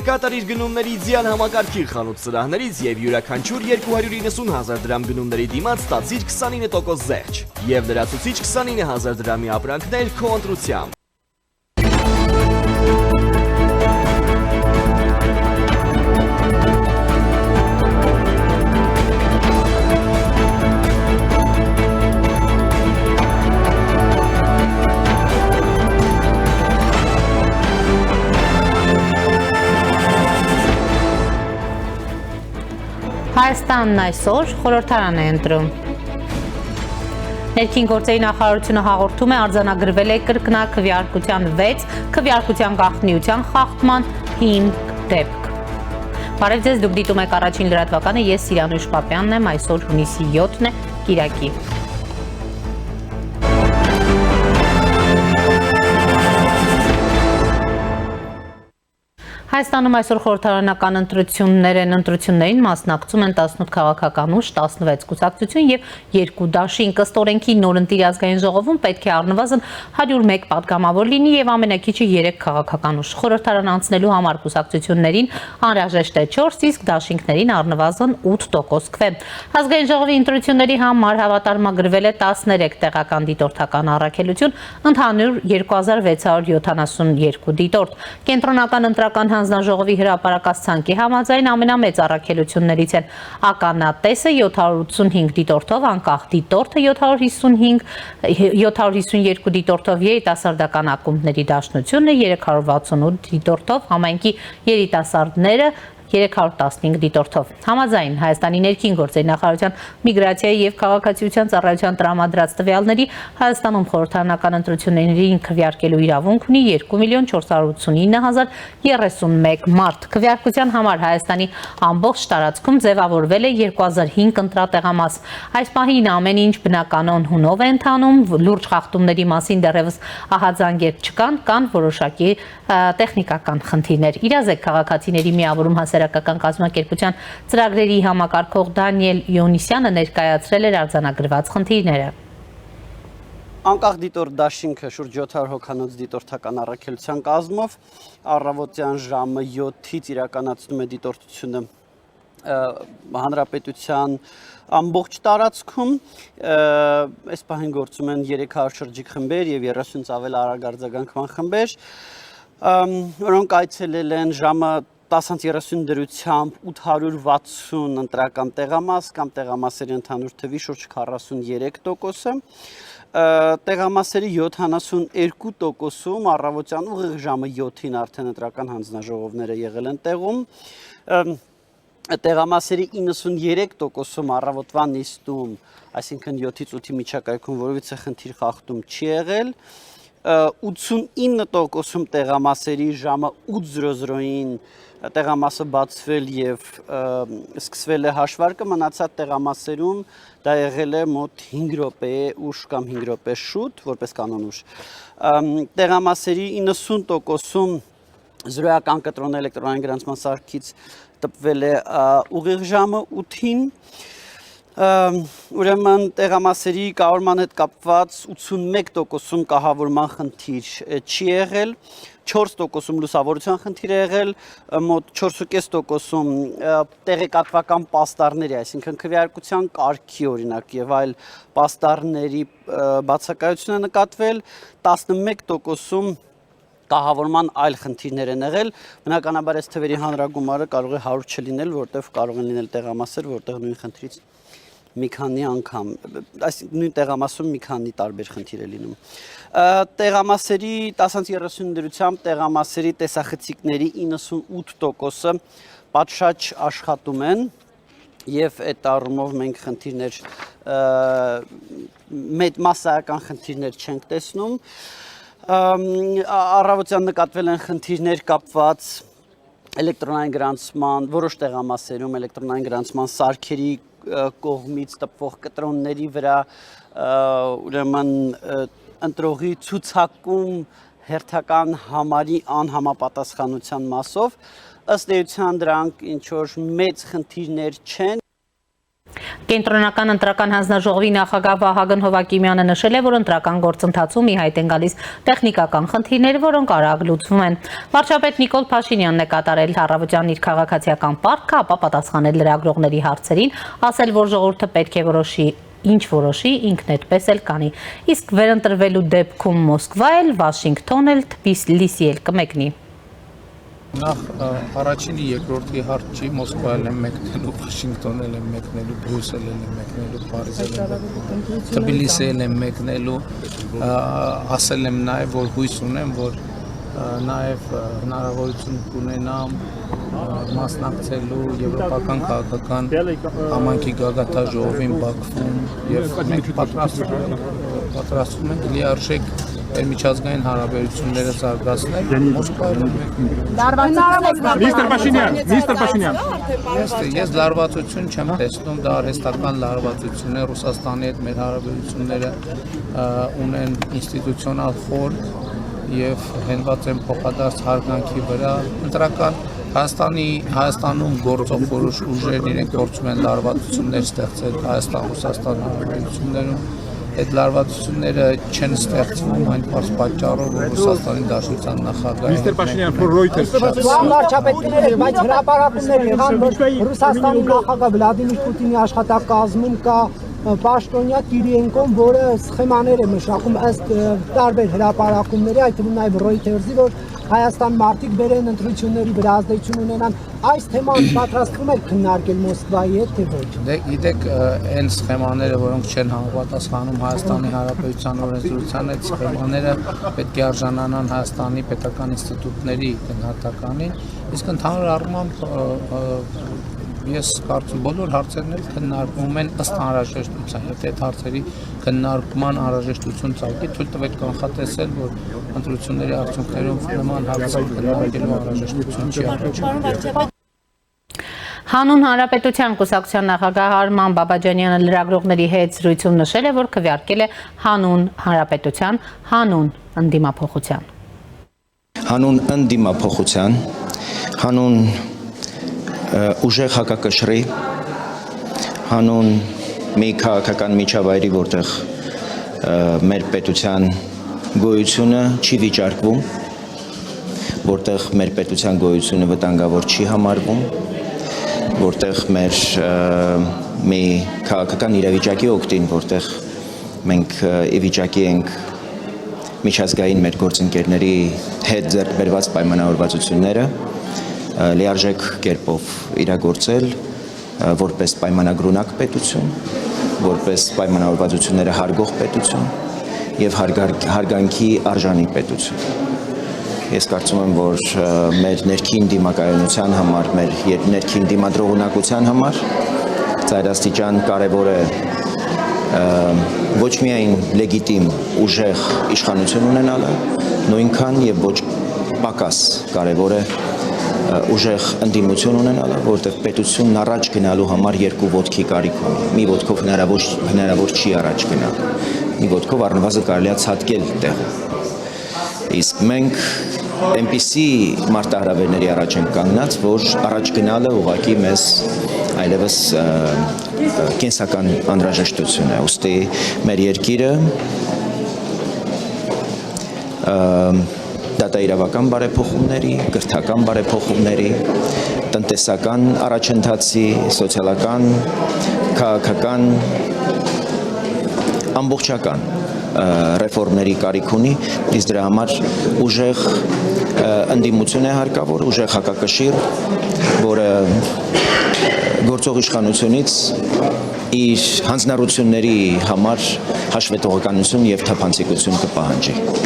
կատարիր գնումների ձյան համակարգի խանութ սրահներից և յուրաքանչյուր 290,000 դրամ գնումների դիմաց ստացիր 29% զեղչ և լրացուցիչ 29,000 դրամի ապրանքներ քո ընտրությամբ։ Հայաստանն այսօր խորհրդարան է ընտրում։ Ներքին գործերի նախարարությունը հաղորդում է արձանագրվել է կրկնակ քվեարկության 6 քվեարկության գաղտնիության խախտման 5 դեպք։ Բարև ձեզ, դուք դիտում եք առաջին լրատվականը, ես Սիրանուշ Պապյանն եմ, այսօր հունիսի 7-ն է, կիրակի։ Հայաստանում այսօր խորհրդարանական ընտրություններ են, ընտրություններին մասնակցում են 18 քաղաքական ուժ, 16 կուսակցություն և 2 դաշինք։ Ըստ օրենքի նոր ընտիր ազգային ժողովում պետք է առնվազն 101 պատգամավոր լինի և ամենակիչը 3 քաղաքական ուժ։ Խորհրդարան անցնելու համար կուսակցություններին անհրաժեշտ է 4, իսկ դաշինքներին առնվազն 8% քվե։ Ազգային ժողովի ընտրությունների համար հավատարմագրվել է 13 տեղական դիտորդական առաքելություն, ընդհանուր 2672 դիտորդ։ Կենտրոնական ընտրական հանձնաժողովի հրապարակած ցանկի համաձայն ամենամեծ առաքելություններից են ականատեսը 785 դիտորդով, անկախ դիտորդը 752 դիտորդով, երիտասարդական ակումբների դաշնությունը 368 դիտորդով, համայնքի երիտասարդները 315 դիտորդով։ Համաձայն Հայաստանի ներքին գործերի նախարարության միգրացիայի և քաղաքացիության ծառայության տրամադրած տվյալների Հայաստանում խորհրդարանական ընտրություններին քվեարկելու իրավունք ունի 2,489,031 մարդ։ Քվեարկության համար Հայաստանի ամբողջ տարածքում ձևավորվել է 2005 ընտրատեղամաս։ Այս պահին ամեն ինչ բնականon հունով է ընթանում, լուրջ խախտումների մասին դեռևս ահազանգեր չկան, կան որոշակի տեխնիկական խնդիրներ։ Իրազեկ քաղաքացիների միավորում հասարակական կազմակերպության ծրագրերի համակարգող Դանիել Յոնիսյանը ներկայացրել էր արձանագրված խնդիրները։ Անկախ դիտորդ դաշինքը շուրջ 700 հոգանոց դիտորդական առաքելության կազմով առավոտյան ժամը 7-ից իրականացնում է դիտորդությունը հանրապետության ամբողջ տարածքում, այս պահին գործում են 300 շրջիկ խմբեր և 30-ից ավել արագ արձագանքման խմբեր, որոնք այցելել են ժամը 10:30 դրությամբ 860 ընտրական տեղամաս կամ տեղամասերի ընդհանուր թվի շուրջ 43%-ը, տեղամասերի 72%-ում առավոտյան ուղիղ ժամը 7-ին արդեն ընտրական հանձնաժողովները եղել են տեղում, տեղամասերի 93%-ում առավոտվա նիստում, այսինքն 7-ից 8-ի միջակայքում որևիցե խնդիր խախտում չի եղել, 89%-ում տեղամասերի ժամը 8:00-ին տեղամասը բացվել և սկսվել է հաշվարկը, մնացած տեղամասերում դա եղել է մոտ 5 րոպե ուշ կամ 5 րոպե շուտ, որպես կանոն ուշ։ Տեղամասերի 90%-ում զրոյական կտրոն էլեկտրոնային գրանցման սարքից տպվել է ուղիղ ժամը 8-ին, ուրեմն տեղամասերի կառավարման հետ կապված 81%-ում կահավորման խնդիր չի եղել, 4%-ում լուսավորության խնդիր է եղել, մոտ 4,5%-ում տեղեկատվական պաստառների, այսինքն քվեարկության կարգի օրինակ եւ այլ պաստառների բացակայություն է նկատվել, 11%-ում կահավորման այլ խնդիրներ են եղել, բնականաբար այս թվերի հանրագումարը կարող է 100 չլինել, որտեղ կարող են լինել տեղամասեր, որտեղ նույն խնդրից մի քանի անգամ, այսինքն նույն տեղամասում մի քանի տարբեր խնդիր է լինում։ Տեղամասերի 10:30 դրությամբ տեղամասերի տեսախցիկների 98%-ը պատշաճ աշխատում են և այդ առումով մենք խնդիրներ, մասսայական խնդիրներ չենք տեսնում։ Առավոտյան նկատվել են խնդիրներ կապված էլեկտրոնային գրանցման, որոշ տեղամասերում էլեկտրոնային գրանցման սարքերի կողմից տպվող կտրոնների վրա, ուրեմն ընտրողի ցուցակում հերթական համարի անհամապատասխանության մասով, ըստ էության դրանք ինչ որ մեծ խնդիրներ չեն։ Կենտրոնական ընտրական հանձնաժողովի նախագահ Վահագն Հովակիմյանը նշել է, որ ընտրական գործընթացում ի հայտ են գալիս տեխնիկական խնդիրներ, որոնք արագ լուծվում են։ Վարչապետ Նիկոլ Փաշինյանն է կատարել առավոտյան իր քաղաքացիական պարտքը, ապա պատասխանել լրագրողների հարցերին, ասել, որ ժողովուրդը պետք է որոշի ինչ որոշի, ինքն այդպես էլ կանի։ Իսկ վերընտրվելու դեպքում Մոսկվա էլ, Վաշինգտոն էլ, Թբիլիսի էլ կմեկնի։ Նախ առաջինի երկրորդի հարց չի, Մոսկվայել եմ մեկնելու, Վաշինգտոնել եմ մեկնելու, Բրյուսել եմ մեկնելու, Փարիզել եմ մեկնելու, Թբիլիսիել եմ մեկնելու, ասել եմ նաև, որ հույս ունեմ, որ նաև հնարավորություն կունենամ մասնակցելու եվրոպական քաղաքական համայնքի գագաթաժողովին Բաքվում եւ մենք պատրաստվում ենք լիարժեք միջազգային հարաբերությունները զարգացնել Մոսկվայում։ Միստր Փաշինյան, Ես լարվածություն չեմ տեսնում, դա արհեստական լարվածություն է, Ռուսաստանի հետ մեր հարաբերությունները ունեն ինստիտուցիոնալ խոր եւ հենված են փոխադարձ հարգանքի վրա։ Ընտրական Հայաստանում գործող որոշ ուժեր իրենք գործում են լարվածություններ ստեղծել Հայաստան-Ռուսաստան հարաբերություններում։ Այդ լարվածությունները չեն ստեղծվում այն պարզ պատճառով, որ Ռուսաստանի Դաշնության նախագահը Միստր Փաշինյան, for Reuters վարչապետներ, բայց հրապարակումներ եղան, որ Ռուսաստանի նախագահ Վլադիմիր Պուտինի աշխատակազմում կա Պաշտոնյա Կիրիենկոն, որը սխեմաներ է մշակում ըստ տարբեր հրապարակումների, այդ թվում նաև Reuters-ի, որ Հայաստան մարդիկ բերեն ընտրությունների վրա ազդեցություն ունենան, այս թեման պատրաստվում եք քննարկել Մոսկվայի հետ, թե ոչ։ Գիտեք, այն սխեմաները, որոնք չեն համապատասխանում Հայաստանի Հանրապետության օրենսդրության, այդ սխեմաները պետք է արժանանան Հայաստանի պետական ինստիտուտների գնահատականին, իսկ ընդհանուր առմամբ ես կարծում բոլոր հարցերն էլ քննարկվում են ըստ անհրաժեշտության, եթե այդ հարցերի քննարկման անհրաժեշտություն ծագի, թույլ տվեք կանխատեսել, որ ընտրությունների արդյունքներով նման հարցեր քննարկելու անհրաժեշտություն չի առաջանում։ Հանուն Հանրապետության կուսակցության նախագահ Արման Բաբաջանյանը լրագրողների հետ զրույցում նշել է, որ քվեարկել է հանուն Հանրապետության, հանուն ընդդիմափոխության։ Հանուն ընդդիմափոխության, հանուն ուժեղ հակակշռի, հանուն մի քաղաքական միջավայրի, որտեղ մեր պետության գոյությունը չի վիճարկվում, որտեղ մեր պետության գոյությունը վտանգավոր չի համարվում, որտեղ մեր մի քաղաքական իրավիճակի օգտին, որտեղ մենք ի վիճակի ենք միջազգային մեր գործընկերների հետ ձեռք բերված պայմանավորվածությունները լիարժեք կերպով իրագործել որպես պայմանագրունակ պետություն, որպես պայմանավորվածությունները հարգող պետություն եւ հարգանքի արժանի պետություն։ Ես կարծում եմ, որ մեր ներքին դիմակայունության համար, մեր ներքին դիմադրողունակության համար ծայրաստիճան կարևոր է ոչ միայն լեգիտիմ ուժեղ իշխանություն ունենալը, նույնքան եւ ոչ պակաս կարևոր է ուժեղ ընդդիմություն ունենալը, որտեղ պետությունն առաջ գնալու համար երկու ոտքի կարիք ունի։ Մի ոտքով հնարավոր չի առաջ գնալ։ Մի ոտքով առնվազն կարելի է ցատկել տեղում։ Իսկ մենք այնպիսի մարտահրավերների առաջ ենք կանգնած, որ առաջ գնալը ուղղակի մեզ այլևս կենսական անհրաժեշտություն է։ Ուստի մեր երկիրը դատաիրավական բարեփոխումների, կրթական բարեփոխումների, տնտեսական առաջընթացի, սոցիալական, քաղաքական, ամբողջական ռեֆորմների կարիք ունի, իսկ դրա համար ուժեղ ընդդիմություն է հարկավոր, ուժեղ հակակշիռ, որը գործող իշխանությունից իր հանձնառությունների համար հաշվետվողականություն եւ թափանցիկություն կպահանջի։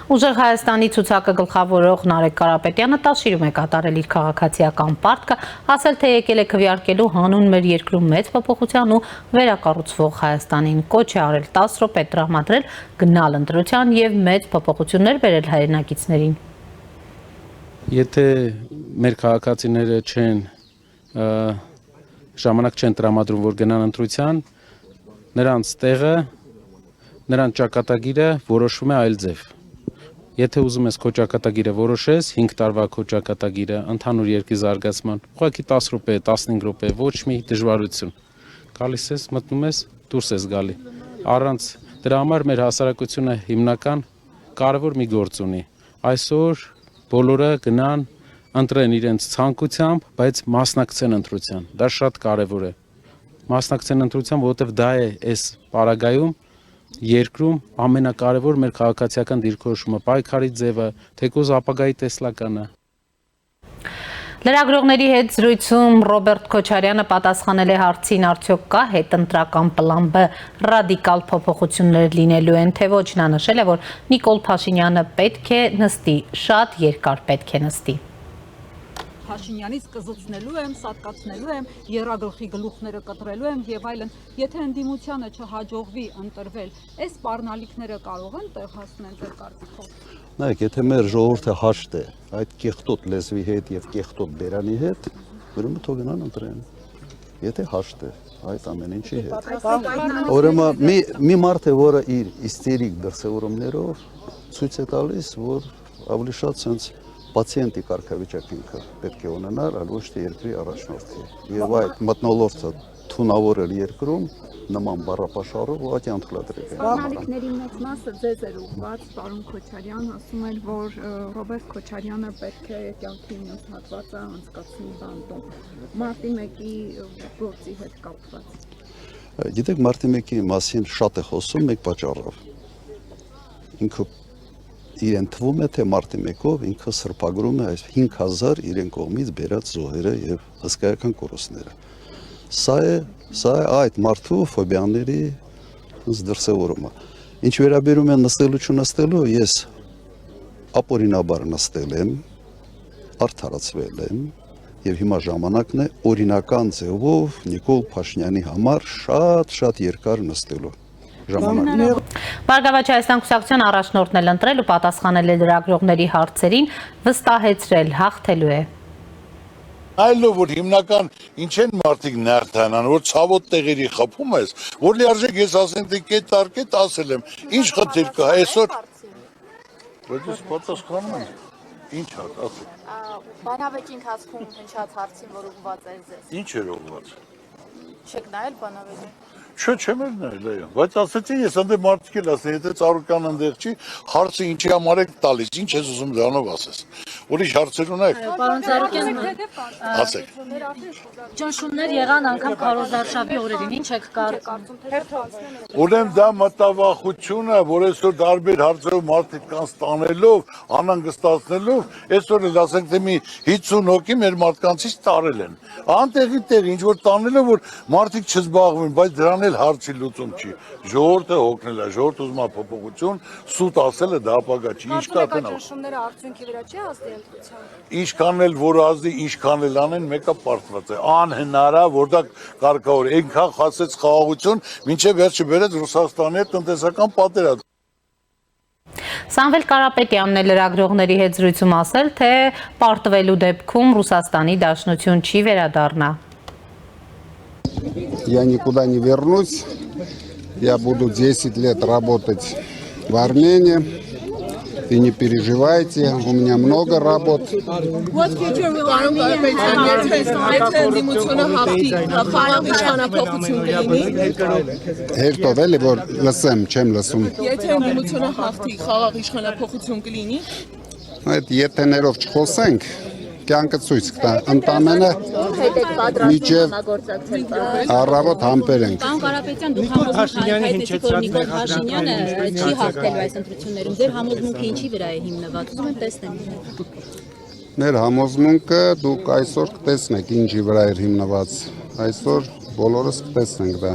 Ուժեղ Հայաստանի ցուցակը գլխավորող Նարեկ Կարապետյանը տաշիրում է կատարել իր քաղաքացիական պարտքը, ասել թե եկել է քվեարկելու հանուն մեր երկրում մեծ փոփոխության ու վերակառուցվող Հայաստանին, կոչ է արել 10 րոպե տրամադրել գնալ ընտրության եւ մեծ փոփոխություններ բերել հայրենակիցներին։ Եթե մեր քաղաքացիները ժամանակ չեն տրամադրում, որ գնան ընտրության, նրանց տեղը, նրանց ճակատագիրը որոշվում է այլ ձև։ Եթե ուզում ես քո ճակատագիրը որոշես, 5 տարվա քո ճակատագիրը ընդհանուր երկրի զարգացման, ուղղակի 10 րոպե, 15 րոպե, ոչ մի դժվարություն։ գալիս ես, մտնում ես, դուրս ես գալի։ Առանց դրա համար մեր հասարակությունը հիմնական կարևոր մի գործ ունի։ Այսօր բոլորը գնան ընտրեն իրենց ցանկությամբ, բայց մասնակցեն ընտրության։ Դա շատ կարևոր է։ Մասնակցեն ընտրության, որովհետև դա է այս պարագայում երկրում ամենակարևոր մեր քաղաքացիական դիրքորոշումը, պայքարի ձևը, թեկուզ ապագայի տեսլականը։ Լրագրողների հետ զրույցում Ռոբերտ Քոչարյանը պատասխանել է հարցին արդյոք կա հետընտրական պլան B ռադիկալ փոփոխություններ լինելու են, թե ոչ, նա նշել է, որ Նիկոլ Փաշինյանը պետք է նստի, շատ երկար պետք է նստի։ Փաշինյանից կզուցնելու եմ, սատկացնելու եմ, եռագլխի գլուխները կտրելու եմ եւ այլն, եթե ընդդիմությանը չհաջողվի ընտրվել, այս սպառնալիքները կարող են տեղ հասնել ձեր կարծիքով։ Նայեք, եթե մեր ժողովուրդը հաշտ է այդ կեղտոտ լեզվի հետ եւ կեղտոտ բերանի հետ, ուրեմն թող գնան ընտրեն։ Եթե հաշտ է այդ ամեն ինչի հետ։ Ուրեմն մի մարդ է, որը իր իստերիկ դրսևորումներով ցույց է տալիս, որ ավելի շատ sense պացիենտի կարգավիճակ ինքը պետք է ունենալ, այլ ոչ թե երկրի առաջնորդի։ Եվ այդ մթնոլորտը թունավորել երկրում նման բառապաշարով ուղղակի անդրադրել է։ Սպառնալիքների մեծ մասը ձեզ էր ուղղված, պարոն Քոչարյան, ասում էր, որ Ռոբերտ Քոչարյանը պետք է կյանքի մյուս հատվածը անցկացնի բանտում։ Մարտի 1-ի գործի հետ կապված։ Գիտեք, մարտի 1-ի մասին շատ է խոսում մեկ պատճառով։ Ինքը իրեն թվում է, թե մարտի 1-ով ինքը սրբագրում է այս 5000 իրեն կողմից բերած զոհերը եւ հսկայական կորուստները։ Սա է այդ մարդու ֆոբիաների դրսևորումը։ Ինչ վերաբերում է նստելու չնստելու, ես ապօրինաբար նստել եմ, արդարացվել եմ եւ հիմա ժամանակն է օրինական ձևով Նիկոլ Փաշինյանի համար շատ երկար նստելու ժամանակ։ Բարգավաճ Հայաստան կուսակցության առաջնորդն էլ ընտրել ու պատասխանել է լրագրողների հարցերին, վստահեցրել հաղթելու է։ Այլով որ հիմնական ինչ են մարդիկ նյարդանան, որ ցավոտ տեղերի խփում ես, որ լիարժեք ես ասեմ թե կետ արկետ ասել եմ, ինչ խնդիր կա այսօր։ Բայց ես պատասխանում եմ, ինչ հատ ասել։ Բանավեճի ընթացքում հնչած հարցին, որ ուղղված էր ձեզ։ Ինչ էր ուղղված։ Չեք նայել բանավեճին։ Չեմ նայել, այո, բայց ասեցի ես ընդդեմ մարդիկ էլ ասեն, եթե Ծառուկան ընդեղ չի, հարցը ինչի համար եք տալիս, ինչ ես ուզում դրանով ասես։ Ուրիշ հարցեր ունեք։ Պարոն Ծառուկյան, ասեք։ ճնշումներ եղան անգամ քարոզարշավի օրերին, ինչ եք կարծում։ Ուրեմն դա մտավախությունը, որ այսօր տարբեր հարցերով մարդիկ կան ստանելով, անհանգստացնելով, այսօր էլ ասենք թե մի 50 հոգի մեր մարդկանցից տարել են։ Անտեղի տեղ ինչ որ տանելով որ մարդիկ չզբաղվեն, բայց դրան էլ հարցի լուծում չի։ Ժողովուրդը հոգնել է, ժողովուրդը ուզում է փոփոխություն, սուտ ասելը դա ապագա չի։ Ինչ կա թե նա։ Ճնշումները արդյունքի վրա չի ազդի ընտրության։ Ինչքան էլ որ ազդի, ինչքան էլ անեն, մեկը պարտված է։ Անհնար է, որ դա կարգավոր է։ Այնքան խասեց խաղաղություն, մինչև վերջը բերեց Ռուսաստանի հետ տնտեսական պատերազմ։ Սամվել Կարապետյանն է լրագրողների հետ զրույցում ասել, թե պարտվելու դեպքում Ռուսաստանի Դաշնություն չի վերադառնա։ Я никуда не вернусь. Я буду 10 лет работать в Армении. И не переживайте, у меня много работ. Հերթով էլի որ լսեմ, չեմ լսում։ Եթե ընդդիմությունը հաղթի, խաղաղ իշխանափոխություն կլինի։ Այդ եթեներով չխոսենք, կյանքը ցույց կտա, ընդամենը միջև առավոտ համբեր ենք։ Պարոն Կարապետյան, դուք հայտնեցիք, որ Նիկոլ Փաշինյանը չի հաղթելու այս ընտրություններում։ Ձեր համոզմունքը ինչի վրա է հիմնված։ Ուզում եմ տեսնել։ Մեր համոզմունքը դուք այսօր կտեսնեք ինչի վրա է հիմնված։ Այսօր բոլորս կտեսնենք դա։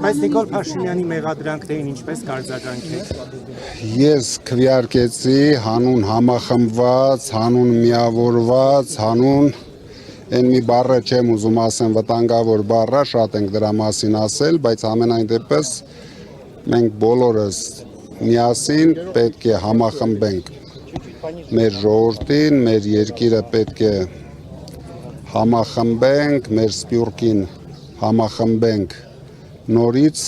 Բայց Նիկոլ Փաշինյանի մեղադրանքներին ինչպես կարձագանքեք։ Ես քվեարկեցի հանուն համախմբված, հանուն միավորված, հանուն այն մի բառը չեմ ուզում ասեմ վտանգավոր բառը, շատ ենք դրա մասին ասել, բայց ամենայն դեպս մենք բոլորս միասին պետք է համախմբենք մեր ժողովրդին, մեր երկիրը պետք է համախմբենք, մեր սպյուրքին համախմբենք նորից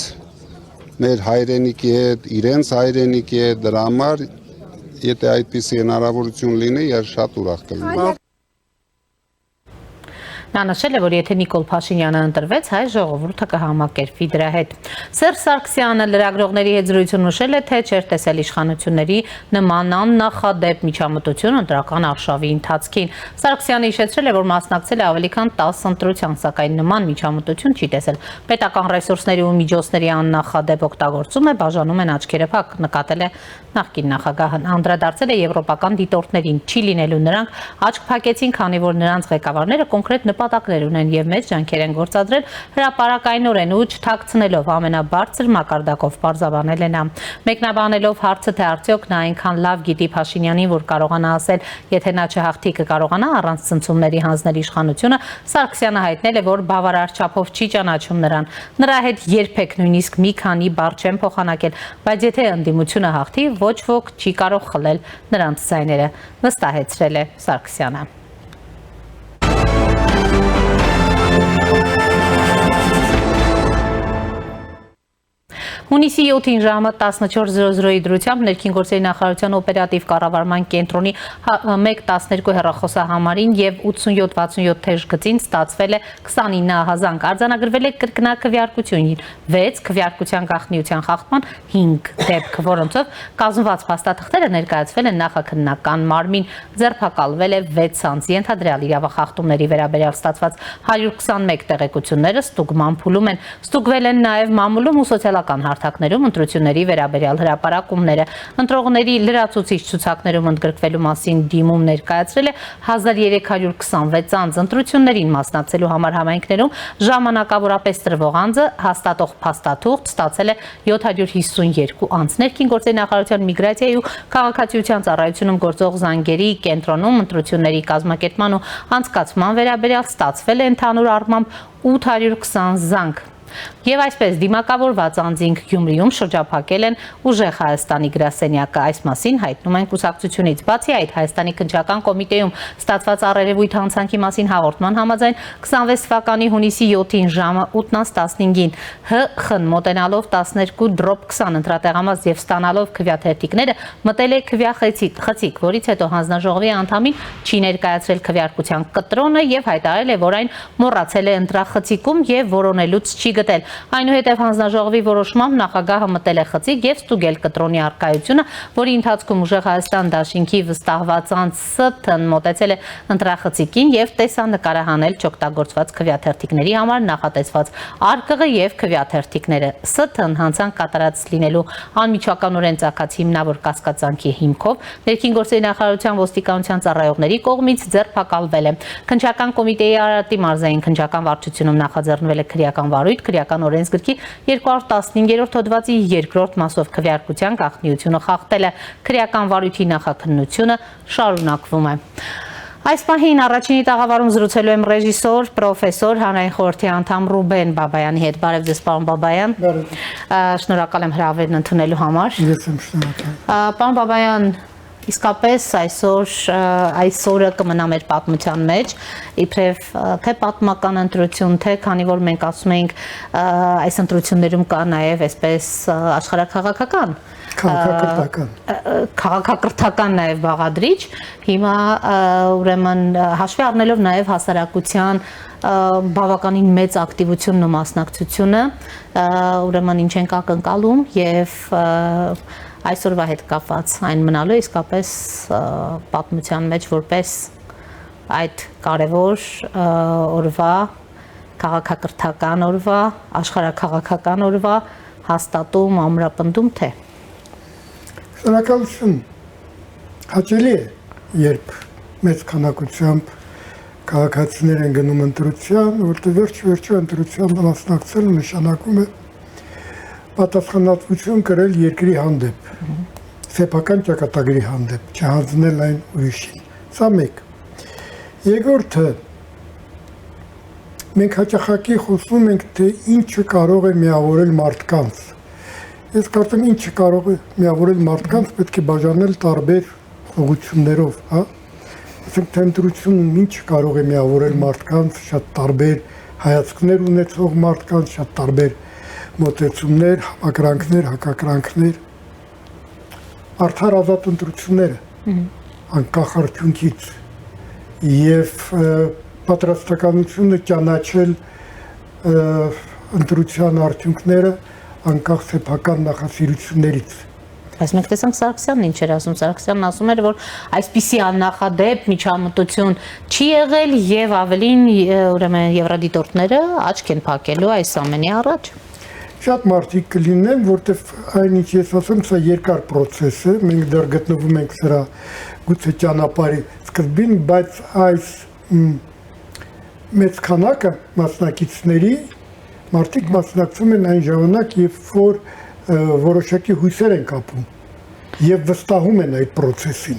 մեր հայրենիքի հետ, իրենց հայրենիքի հետ, դրա համար, եթե այդպիսի հնարավորություն լինի, ես շատ ուրախ կլինեմ։ Նա նշել է, որ եթե Նիկոլ Փաշինյանը ընտրվեց, հայ ժողովուրդը կհամակերպվի դրա հետ։ Սերժ Սարգսյանը լրագրողների հետ զրույցում նշել է, թե չէր տեսել իշխանությունների նման աննախադեպ միջամտություն ընտրական արշավի ընթացքին։ Սարգսյանը հիշեցրել է, որ մասնակցել է ավելի քան 10 ընտրության, սակայն նման միջամտություն չի տեսել։ Պետական ռեսուրսների ու միջոցների աննախադեպ օգտագործում է, բաժանում են աչքերը փակ, նկատել է նախկին նախագահն, անդրադարձել է եվրոպական դիտորդներին, չի լինելու նրանք աչք փակեցին, քանի որ նրանց ղեկավարները կոնկրետ նպատակներ ունեն եւ մեծ ջանքեր են գործադրել հրապարակայնորեն ու չթաքցնելով ամենաբարձր մակարդակով պարզաբանել է նա։ Մեկնաբանելով հարցը, թե արդյոք նա այնքան լավ գիտի Փաշինյանին, որ կարողանա ասել, եթե նա չհաղթի կկարողանա առանց ցնցումների հանձնել իշխանությունը, Սարգսյանը հայտնել է, որ բավարար չափով չի ճանաչում նրան։ Նրա հետ երբեք նույնիսկ մի քանի բառ չեն փոխանակել, բայց եթե ընդդիմությունը հաղթի, ոչ ոք չի կարող խլել նրանց ձայները, վստահեցրել է Սարգսյանը։ Հունիսի 7-ին ժամը 14:00-ի դրությամբ ներքին գործերի նախարարության օպերատիվ կառավարման կենտրոնի 112 հեռախոսահամարին եւ 8767 թեժ գծին ստացվել է 29 ահազանգ, արձանագրվել է կրկնակվյարկություն 6 քվյարկության գաղտնիության խախտման 5 դեպք, որոնցով կազմված փաստաթղթերը ներկայացվել են նախաքննական մարմին, ձերբակալվել է 6 անձ, ենթադրյալ իրավախախտումների վերաբերյալ ստացված 121 տեղեկությունները ստուգման փուլում են, ստուգվել են նաեւ մամուլում ու սոցիալական հարթակներում ընտրությունների վերաբերյալ հրապարակումները։ Ընտրողների լրացուցիչ ցուցակներում ընդգրկվելու մասին դիմում ներկայացրել է 1326 անձ, ընտրություններին մասնակցելու համար համայնքներում ժամանակավորապես տրվող անձը հաստատող փաստաթուղթ ստացել է 752 անձ։ Ներքին գործերի նախարարության միգրացիայի ու քաղաքացիության ծառայությունում գործող զանգերի կենտրոնում ընտրությունների կազմակերպման ու անցկացման վերաբերյալ ստացվել է ընդհանուր առմամբ 820 զանգ։ Եվ այսպես դիմակավորված անձինք Գյումրիում շրջափակել են ուժեղ Հայաստանի գրասենյակը, այս մասին հայտնում են կուսակցությունից։ Բացի այդ, Հայաստանի քննչական կոմիտեում ստացված առերևույթ հանցանքի մասին հաղորդման համաձայն 26 թվականի հունիսի 7-ին ժամը 8:15-ին ՀԽ-ն մոտենալով 12/20 ընտրատեղամաս եւ ստանալով քվյաթերթիկները մտել է քվյախցիկ, որից հետո հանձնաժողովի անդամին չի ներկայացրել քվյարկության կտրոնը եւ հայտարարել է, որ այն մոռացել է ընտրախցիկում եւ որոնելուց չի գտել։ Այնուհետև հանձնաժողովի որոշմամբ նախագահը մտել է խցիկ եւ ստուգել կտրոնի առկայությունը, որի ընթացքում ուժեղ Հայաստան դաշինքի վստահված անձ ՍԹ-ն մոտեցել է ընտրախցիկին եւ տեսանկարահանել չօգտագործված քվյաթերթիկների համար նախատեսված արկղը եւ քվյաթերթիկները։ ՍԹ-ն հանցանք կատարած լինելու անմիջականորեն ցակած հիմնավոր կասկածանքի հիմքով ներքին գործերի նախարարության ոստիկանության ծառայողների կողմից ձերբակալվել է։ Քննչական կոմիտեի Արարատի մարզային քննչական վարչությունում նախաձեռնվել է քրեական վարույթ, քրեական օրենսգրքի 215-րդ հոդվածի 2-րդ մասով քվյարկության գաղտնիությունը խախտել է։ Քրեական վարույթի նախաքննությունը շարունակվում է։ Այս պահին առաջինի տաղավարում զրուցելու եմ ռեժիսոր, պրոֆեսոր, հանրային խորհրդի անդամ Ռուբեն Բաբայանի հետ։ Բարև ձեզ, պարոն Բաբայան։ Շնորհակալ եմ հրավերն ընդունելու համար։ Ես եմ շնորհակալ։ Պարոն Բաբայան, իսկապես այսօրը կմնա մեր պատմության մեջ, իբրև թե պատմական ընտրություն, թե քանի որ մենք ասում ենք այս ընտրություններում կա նաև այսպես աշխարհաքաղաքական քաղաքակրթական նաև բաղադրիչ, հիմա ուրեմն հաշվի առնելով նաև հասարակության բավականին մեծ ակտիվությունն ու մասնակցությունը, ուրեմն ինչ ենք ակնկալում եւ այսօրվա հետ կապված այն մնալու իսկապես պատմության մեջ որպես այդ կարևոր օրվա, քաղաքակրթական օրվա, աշխարհաքաղաքական օրվա հաստատում, ամրապնդում թե։ Շնորհակալություն։ Հաճելի է, երբ մեծ քանակությամբ քաղաքացիներ են գնում ընտրության, որտեղ վերջ-վերջո ընտրության մասնակցել նշանակում է պատասխանատվություն կրել երկրի հանդեպ, սեփական ճակատագրի հանդեպ, չհանձնել այն ուրիշին։ Սա մեկ։ Երկրորդը, մենք հաճախակի խոսում ենք, թե ինչը կարող է միավորել մարդկանց։ Ես կարծում եմ ինչը կարող է միավորել մարդկանց, պետք է բաժանել տարբեր ուղղություններով, հա։ Ասենք թե ընտրությունն ինչ կարող է միավորել մարդկանց, շատ տարբեր հայացքներ ունեցող մարդկանց, շատ տարբեր մոտեցումներ, համակրանքներ, հակակրանքներ, արդար ազատ ընտրությունները, անկախ արդյունքից եւ պատրաստականությունը ճանաչել ընտրության արդյունքները անկախ սեփական նախասիրություններից։ Բայց մենք տեսանք Սարգսյանն ինչ էր ասում, Սարգսյանն ասում էր, որ այսպիսի աննախադեպ միջամտություն չի եղել եւ ավելին ուրեմն եվրադիտորդները աչք են փակելու այս ամենի առաջ։ Շատ մարդիկ կլինեն, որտեվ այնինչ ես ասում, սա երկար process է, մենք դեռ գտնվում ենք սրա գուցե ճանապարհի սկզբին, բայց այս մեծ քանակը մասնակիցների մարդիկ մասնակցում են այն ժամանակ, երբ որ որոշակի հույսեր են կապում եւ վստահում են այդ process-ին։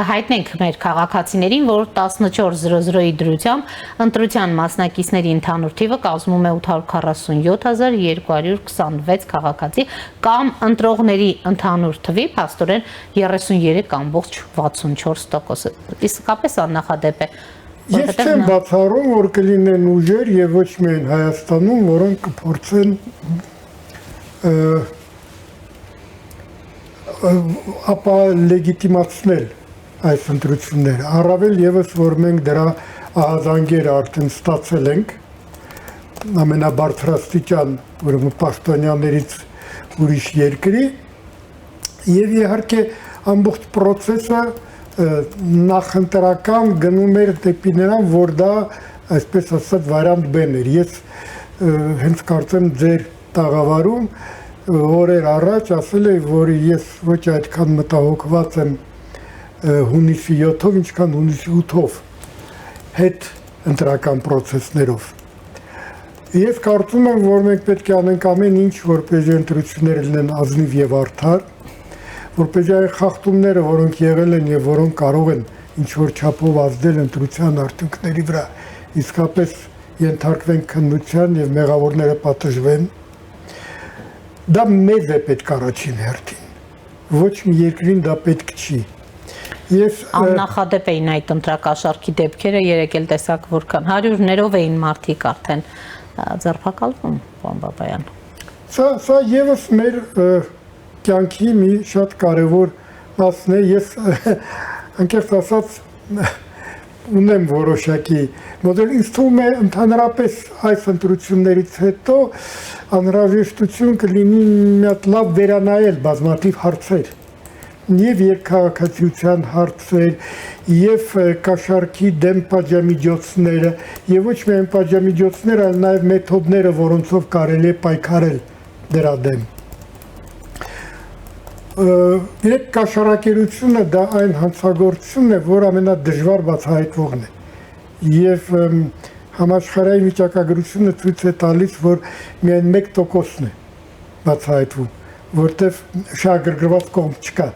Հայտնենք մեր քաղաքացիներին, որ 14:00-ի դրությամբ ընտրության մասնակիցների ընդհանուր թիվը կազմում է 847,226 քաղաքացի կամ ընտրողների ընդհանուր թվի փաստորեն 33,64%։ Իսկապես աննախադեպ է։ Ես չեմ բացառում, որ կլինեն ուժեր եւ ոչ միայն Հայաստանում, որոնք կփորձեն ապա լեգիտիմացնել այս ընտրությունները։ Առավել եւս, որ մենք դրա ահազանգերը արդեն ստացել ենք ամենաբարձրաստիճան, ուրեմն պաշտոնյաներից ուրիշ երկրի, եւ իհարկե ամբողջ process-ը նախընտրական գնում էր դեպի նրան, որ դա այսպես ասած վարիանտ B-ն էր։ Ես հենց կարծեմ ձեր տաղավարում օրեր առաջ ասել էի, որ ես ոչ այդքան մտահոգված եմ հունիսի 7-ով, ինչքան հունիսի 8-ով հետ ընտրական process-ներով։ Ես կարծում եմ, որ մենք պետք է անենք ամեն ինչ, որպեսզի ընտրությունները լինեն ազնիվ եւ արդար, որպեսզի այն խախտումները, որոնք եղել են եւ որոնք կարող են ինչ-որ չափով ազդել ընտրության արդյունքների վրա, իսկապես ենթարկվեն քննության եւ մեղավորները պատժվեն։ Դա մեզ է պետք առաջին հերթին, ոչ մի երկրին դա պետք չի։ Ես աննախադեպ էին այդ ընտրակաշառքի դեպքերը, երեք էլ տեսակ որքան հարյուրներով էին մարդիկ արդեն ձերբակալվում, պարոն Բաբայան։ Սա եւս մեր կյանքի մի շատ կարևոր մասն է, ես անկեղծ ասած ունեմ որոշակի մոդել, ինձ թվում է ընդհանրապես այս ընտրություններից հետո անհրաժեշտություն կլինի մի հատ լավ վերանայել բազմաթիվ հարցեր, եւ երկքաղաքացիության հարցեր, եւ կաշառքի դեմ պատժամիջոցները, եւ ոչ միայն պատժամիջոցները, այլ նաեւ մեթոդները, որոնցով կարելի է պայքարել դրա դեմ։ Իրեք կաշառակերությունը դա այն հանցագործությունն է, որ ամենադժվար բացահայտվողն է։ Եվ համաշխարհային վիճակագրությունը ցույց է տալիս, որ միայն 1%-ն է բացահայտվում, որտեղ շահագրգռված կողմ չկա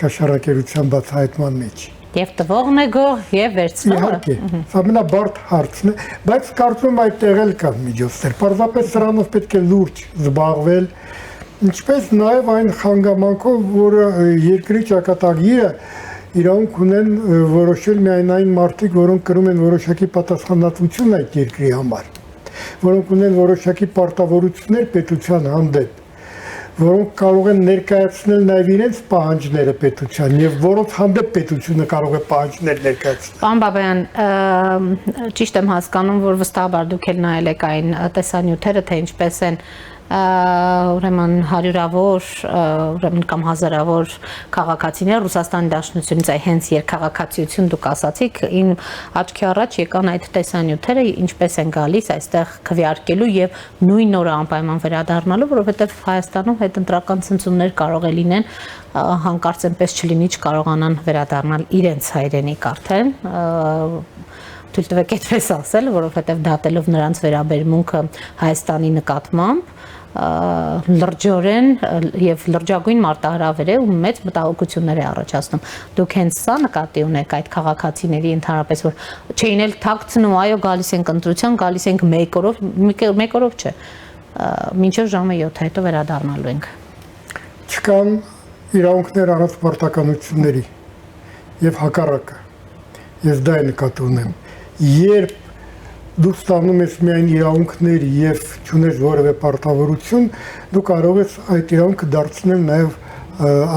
կաշառակերության բացահայտման մեջ։ Եվ տվողն է գող եւ վերցնողը։ Իհարկե, սա ամենաբարդ հարցն է, բայց կարծում եմ այդտեղ էլ կան միջոցներ։ Պարզապես սրանով պետք է լուրջ զբաղվել, ինչպես նաև այն խանգամանքով, որ երկրի ճակատագիրը իրավունք ունեն որոշել միայն այն մարդիկ, որոնք կրում են որոշակի պատասխանատվություն այդ երկրի համար, որոնք ունեն որոշակի պարտավորություններ պետության հանդեպ, որոնք կարող են ներկայացնել նաև իրենց պահանջները պետության եւ որոնց հանդեպ պետությունը կարող է պահանջներ ներկայացնել։ Պարոն Բաբայան, ճիշտ եմ հասկանում, որ վստահաբար դուք էլ նայել եք այն տեսանյութերը, թե ինչպես են ուրեմն հարյուրավոր, ուրեմն կամ հազարավոր քաղաքացիներ Ռուսաստանի Դաշնությունից այ հենց երկքաղաքացիություն դուք ասացիք, իմ աչքի առաջ եկան այդ տեսանյութերը, ինչպես են գալիս այստեղ քվեարկելու եւ նույն օրը անպայման վերադառնալու, որովհետեւ Հայաստանում հետընտրական ցնցումներ կարող է լինեն, հանկարծ այնպես չլինի, չկարողանան վերադառնալ իրենց հայրենիք արդեն, թույլ տվեք այդպես ասել, որովհետեւ դատելով նրանց վերաբերմունքը Հայաստանի նկատմամբ լրջորեն եւ լրջագույն մարտահրավեր է ու մեծ մտահոգություններ է առաջացնում։ Դուք հենց սա նկատի ունեք այդ քաղաքացիների ընդհանրապես, որ չէին էլ թաքցնում, այո, գալիս ենք ընտրության, գալիս ենք մեկ օրով չէ, մինչև ժամը 7 հետո վերադառնալու ենք։ Չկան իրավունքներ առանց պարտականությունների եւ հակառակը։ Ես դա նկատի ունեմ։ Երբ դու ստանում ես միայն իրավունքներ եւ չունես որևէ պարտավորություն, դու կարող ես այդ իրավունքը դարձնել նաեւ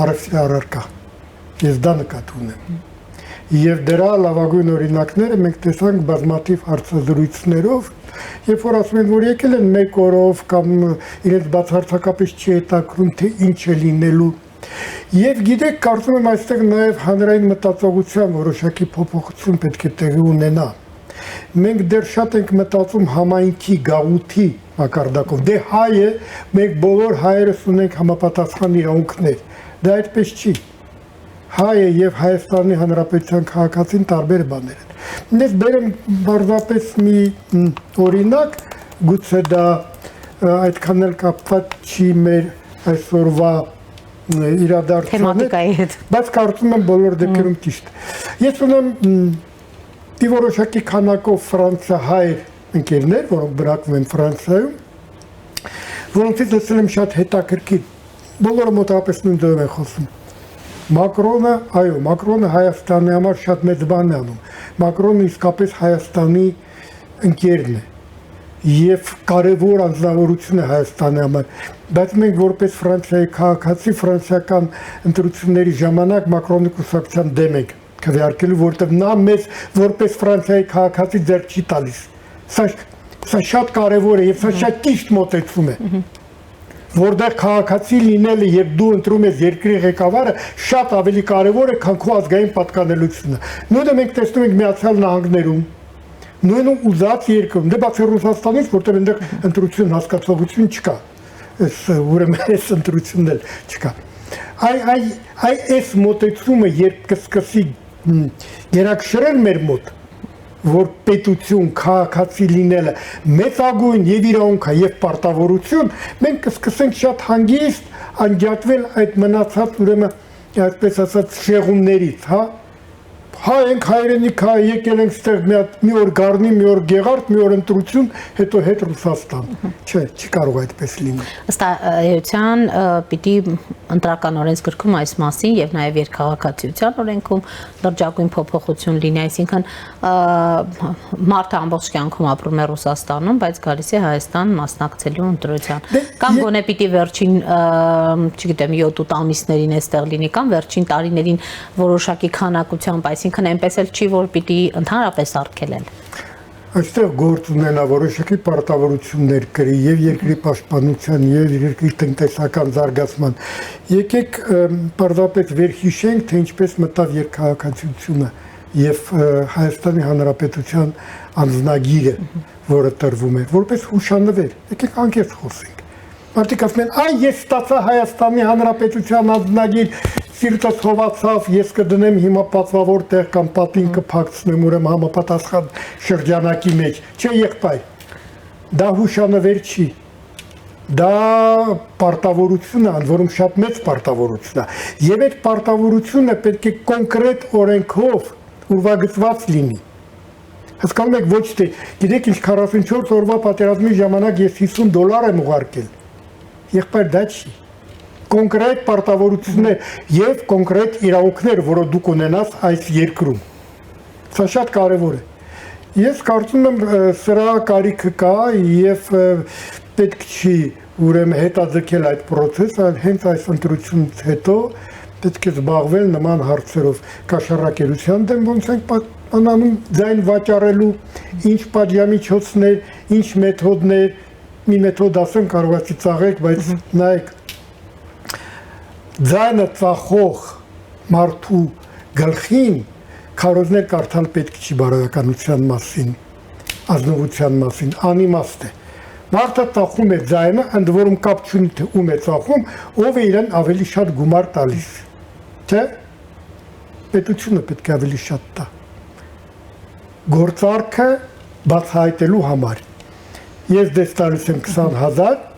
առևտրի առարկա։ Ես դա նկատի ունեմ։ Եվ դրա լավագույն օրինակները մենք տեսանք բազմաթիվ հարցազրույցներով, երբ որ ասում են, որ եկել են մեկ օրով կամ իրենց բացարձակապես չի հետաքրում, թե ինչ է լինելու։ Եվ գիտեք, կարծում եմ այստեղ նաև հանրային մտածողության որոշակի փոփոխություն պետք է տեղի ունենա։ Մենք դեռ շատ ենք մտածում համայնքի, գաղութի մակարդակով։ Դե հայ է, մենք բոլոր հայերս ունենք համապատասխան իրավունքներ։ Դա այդպես չի։ Հայը եւ Հայաստանի Հանրապետության քաղաքացին տարբեր բաներ են։ Ես բերեմ բարձրապես մի օրինակ, գուցե դա այդքան էլ կապված չի մեր այսօրվա իրադարձությունների հետ, բայց կարծում եմ բոլոր դեպքերում ճիշտ։ Ես ունեմ մի որոշակի քանակով ֆրանսահայ ընկերներ, որոնք բնակվում են Ֆրանսիայում, որոնցից լսել եմ շատ հետաքրքիր, բոլորը մոտավորապես նույն ձևով են խոսում։ Մակրոնը, այո, Մակրոնը Հայաստանի համար շատ մեծ բան է անում։ Մակրոնը իսկապես Հայաստանի ընկերն է եւ կարևոր անձնավորություն է Հայաստանի համար, բայց մենք որպես Ֆրանսիայի քաղաքացի ֆրանսիական ընտրությունների ժամանակ Մակրոնի կուսակցության դեմ ենք քվեարկելու, որտեղ նա մեզ որպես Ֆրանսիայի քաղաքացի ձեռք չի տալիս։ Սա շատ կարևոր է եւ սա շատ ճիշտ մոտեցում է։ Որտեղ քաղաքացի լինելը եւ դու ընտրում ես երկրի ղեկավարը շատ ավելի կարեւոր է, քան քո ազգային պատկանելությունը։ Նույնը մենք տեսնում ենք Միացյալ Նահանգներում, նույնը ուզած երկրում, դե բացի Ռուսաստանից, որտեղ այնտեղ ընտրություն հասկացողություն չկա։ Ուրեմն այս ընտրությունն էլ չկա։ Այս մոտեցումը երբ կսկսի գերակշռել մեր մոտ, որ պետություն, քաղաքացի լինելը մեծագույն եւ իրավունք է եւ պարտավորություն, մենք կսկսենք շատ հանգիստ անջատվել այդ մնացած ուրեմն այսպես ասած շեղումներից, հա։ Հայ ենք, հայրենիք, հա, եկել ենք ստեղ մի օր Գառնի, մի օր Գեղարդ, մի օր ընտրություն, հետո հետ Ռուսաստան։ Չէ, չի կարող այդպես լինել։ Ըստ էության պիտի ընտրական օրենսգրքում այս մասին եւ նաեւ երկքաղաքացիության օրենքում լրջագույն փոփոխություն լինի, այսինքն մարդը ամբողջ կյանքում ապրում է Ռուսաստանում, բայց գալիս է Հայաստան մասնակցելու ընտրության։ Կամ գոնե պիտի վերջին, չգիտեմ, 7-8 ամիսներին էստեղ լինի, կամ վերջին տարիներին որոշակի քանակությամբ, այսինքն այնպես էլ չի, որ պիտի ընդհանրապես արգելել։ Այստեղ գործ ունենա որոշակի պարտավորություններ կրի եւ երկրի պաշտպանության եւ երկրի տնտեսական զարգացման։ Եկեք պարզապես վերհիշենք, թե ինչպես մտավ երկքաղաքացիությունը եւ Հայաստանի Հանրապետության անձնագիրը, որը տրվում է, որպես հուշանվեր։ Եկեք անկեղծ խոսենք։ Մարդիկ ասում են, այ ես ստացա Հայաստանի Հանրապետության անձնագիր, սիրտս հովացավ, ես կդնեմ հիմա պատվավոր տեղ կամ պատին կփակցնեմ, ուրեմն համապատասխան շրջանակի մեջ։ Չէ, եղբայր, դա հուշանվեր չի, դա պարտավորություն է, որում շատ մեծ պարտավորություն է, եւ այդ պարտավորությունը պետք է կոնկրետ օրենքով ուրվագծված լինի։ Հասկանում եք, ոչ թե, գիտեք ինչ 44 օրվա պատերազմի ժամանակ ես $50 եմ ուղարկել, եղբայր, դա չի։ Կոնկրետ պարտավորություններ եւ կոնկրետ իրավունքներ, որը դուք ունենաս այս երկրում։ Սա շատ կարեւոր է։ Ես կարծում եմ սրա կարիքը կա եւ պետք չի ուրեմն հետաձգել այդ process-ը, այլ հենց այս ընտրությունից հետո պետք է զբաղվել նման հարցերով կաշառակերության դեմ, ոնց ենք պատասխանում ձայն վաճառելու, ինչ պատժամիջոցներ, ինչ մեթոդներ, մի մեթոդ ասեմ կարող է ծիծաղեք, բայց նայեք ձայնը ծախող մարդու գլխին քարոզներ կարդալ պետք չի բարոյականության մասին, ազնվության մասին, անիմաստ է։ Մարդը ծախում է ձայնը, ընդ որում կապ չունի թե ում է ծախում, ով է իրեն ավելի շատ գումար տալիս։ Չէ՞։ Պետությունը պետք է ավելի շատ տա։ Գործարքը բացահայտելու համար։ Ես դες տալիս եմ 20,000,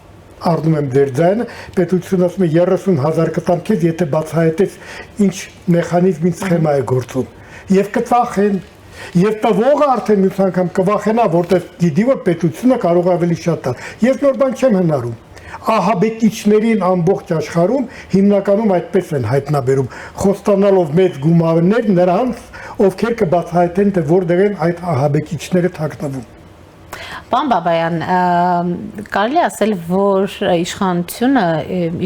առնում եմ ձեր ձայնը, պետությունը ասում է 30,000 կտամ քեզ, եթե բացահայտես ինչ մեխանիզմ, ինչ սխեմա է գործում։ Եվ կծախեն, եւ տվողը արդեն մյուս անգամ կվախենա, որտեղ գիտի, որ պետությունը կարող է ավելի շատ տալ։ Ես նոր բան չեմ հնարում։ Ահաբեկիչներին ամբողջ աշխարհում հիմնականում այդպես են հայտնաբերում, խոստանալով մեծ գումարներ նրանց, ովքեր կբացահայտեն, թե որտեղ են այդ ահաբեկիչները թաքնվում։ Պարոն Բաբայան, կարելի է ասել, որ իշխանությունը,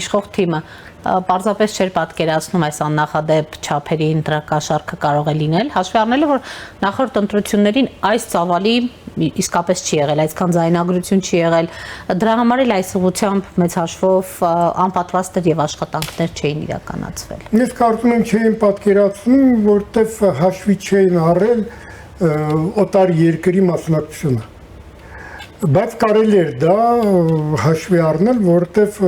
իշխող թիմը պարզապես չէր պատկերացնում այս աննախադեպ չափերի ընտրակաշարքը կարող է լինել, հաշվի առնելով, որ նախորդ ընտրություններին այս ծավալի իսկապես չի եղել, այսքան ձայնագրություն չի եղել, դրա համար էլ այս ուղղությամբ մեծ հաշվով անպատվաստներ եւ աշխատանքներ չէին իրականացվել։ Ես կարծում եմ չէին պատկերացնում, որտեվ հաշվի չէին առել օտար երկրի մասնակցությունը։ Բայց կարելի էր դա հաշվի առնել, որովհետև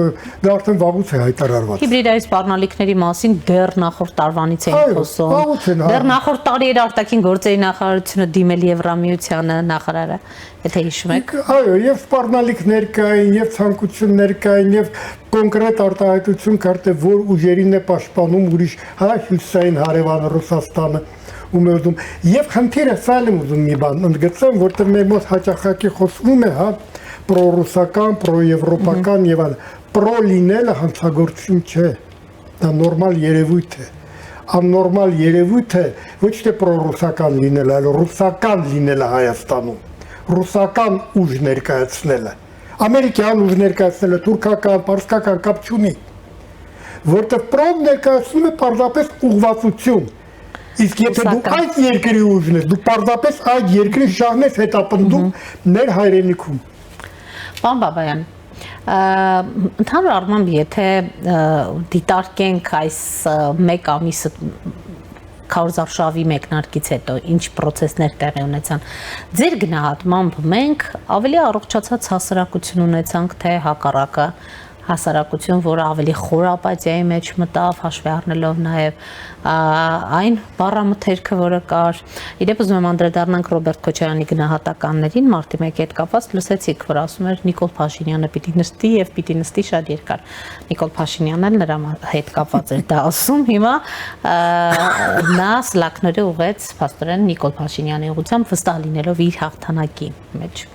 դա արդեն վաղուց է հայտարարված։ Հիբրիդային սպառնալիքների մասին դեռ նախորդ տարվանից էին խոսում։ Դեռ նախորդ տարի էր արտաքին գործերի նախարարությունը դիմել Եվրամիությանը նախարարը, եթե հիշում եք։ Այո, եւ սպառնալիքներ կային, եւ ցանկություններ կային, եւ կոնկրետ արտահայտություն կար, թե որ ուժերին է պաշտպանում ուրիշ, հա, հյուսային հարևան Ռուսաստանը։ Ուզում եւ խնդիրը սա եմ ուզում մի բան ընդգծեմ, որտեղ մեր մոտ հաճախակի խոսվում է, հա, պրոռուսական, պրոեվրոպական եւ այլ, պրո լինելը հանցագործություն չէ, դա նորմալ երևույթ է, աննորմալ երևույթ է ոչ թե պրոռուսական լինելը, այլ ռուսական լինելը Հայաստանում, ռուսական ուժ ներկայացնելը, ամերիկյան ուժ ներկայացնելը, թուրքական, պարսկական կապ չունի, որտեղ պրոն ներկայացնում է պարզապես ուղղվածություն։ Իսկ եթե դու այդ երկրի ուժն ես, դու պարզապես այդ երկրի շահն ես հետապնդում ներ հայրենիքում։ Պարոն Բաբայան, ընդհանուր առմամբ եթե դիտարկենք այս մեկ ամիսը քարոզարշավի մեկնարկից հետո ինչ process-ներ տեղի ունեցան, ձեր գնահատմամբ մենք ավելի առողջացած հասարակություն ունեցանք, թե հակառակը հասարակություն, որը ավելի խոր ապաթիայի մեջ մտավ, հաշվի առնելով նաև այն բառամթերքը, որը կար։ Իդեպ ուզում եմ անդրադառնանք Ռոբերտ Քոչարյանի գնահատականներին, մարտի 1-ի հետ կապված լսեցիք, որ ասում էր Նիկոլ Փաշինյանը պիտի նստի եւ պիտի նստի շատ երկար։ Նիկոլ Փաշինյանն էլ նրա հետ կապված էր դա ասում, հիմա նա սլաքները ուղեց փաստորեն Նիկոլ Փաշինյանի ուղղությամբ վստահ լինելով իր հաղթանակի մեջ։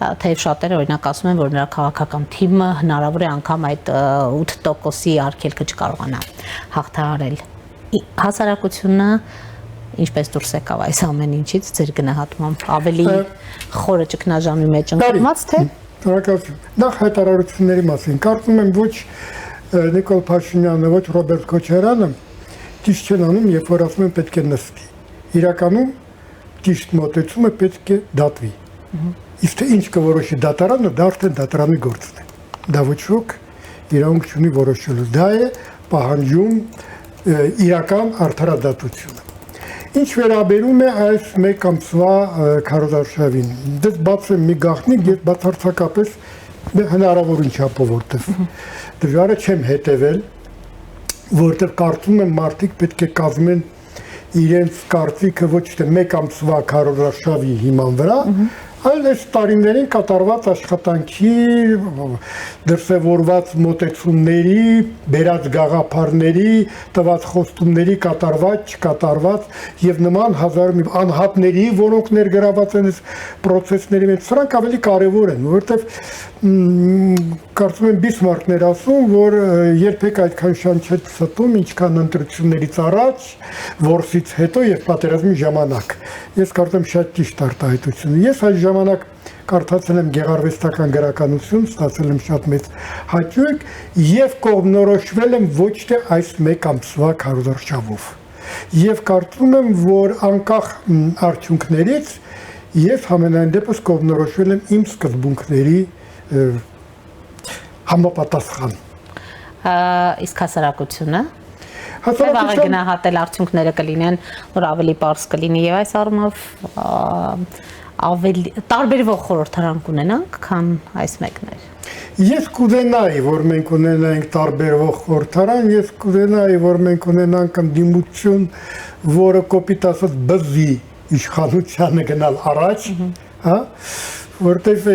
Թեև շատերը օրինակ ասում են, որ նրա քաղաքական թիմը հնարավոր է անգամ այդ 8%-ի արգելքը չկարողանա հաղթահարել։ Հասարակությունը ինչպես դուրս եկավ այս ամեն ինչից ձեր գնահատմամբ ավելի խորը ճգնաժամի մեջ ընկած թե։ Նախ հայտարարությունների մասին կարծում եմ ոչ Նիկոլ Փաշինյանը, ոչ Ռոբերտ Քոչարյանը ճիշտ չեն անում, երբ որ ասում են պետք է նստի։ Իրականում ճիշտ մոտեցումը պետք է դատվի։ Իսկ թե ինչ կորոշի դատարանը, դա արդեն դատարանի գործն է։ Դա ոչ ոք իրավունք չունի որոշելու։ Դա է պահանջում իրական արդարադատությունը։ Ինչ վերաբերում է այս մեկ ամսվա քարոզարշավին, դες բացեմ մի գաղտնիք, ես բացարձակապես հնարավորին չափով որտեղ դժվար է չեմ հետևել, որտեղ կարծում եմ մարդիկ պետք է կազմեն իրենց կարծիքը ոչ թե մեկ ամսվա քարոզարշավի հիման վրա, այլ այս տարիներին կատարված աշխատանքի, դրսևորված մոտեցումների, բերած գաղափարների, տված խոստումների կատարված, չկատարված եւ նման հազար մի անհատների, որոնք ներգրաված են այս process-ների մեջ, սրանք ավելի կարեւոր են, որովհետեւ կարծում եմ Բիսմարքն էր ասում, որ երբեք այդքան շան չէ ստում, ինչքան ընտրություններից առաջ, որսից հետո եւ պատերազմի ժամանակ։ Ես կարծում եմ շատ ճիշտ արտահայտություն։ Ես այդ ժամանակ կարդացել եմ գեղարվեստական գրականություն, ստացել եմ շատ մեծ հաճույք եւ կողմնորոշվել եմ ոչ թե այս մեկ ամսվա քարոզարշավով։ Եվ կարծում եմ, որ անկախ արդյունքներից ես համենայն դեպս կողմնորոշվել եմ իմ սկզբունքների համապատասխան։ Իսկ հասարակությունը Վաղը գնահատել արդյունքները կլինեն, որ ավելի պարզ կլինի եւ այս առումով ավելի տարբերվող խորհրդարան կունենանք, քան այս մեկն էր։ Ես կուզենայի, որ մենք ունենայինք տարբերվող խորհրդարան, ես կուզենայի, որ մենք ունենանք ընդդիմություն, որը կոպիտ ասած բզի իշխանությանը գնալ առաջ, հա, որտեղ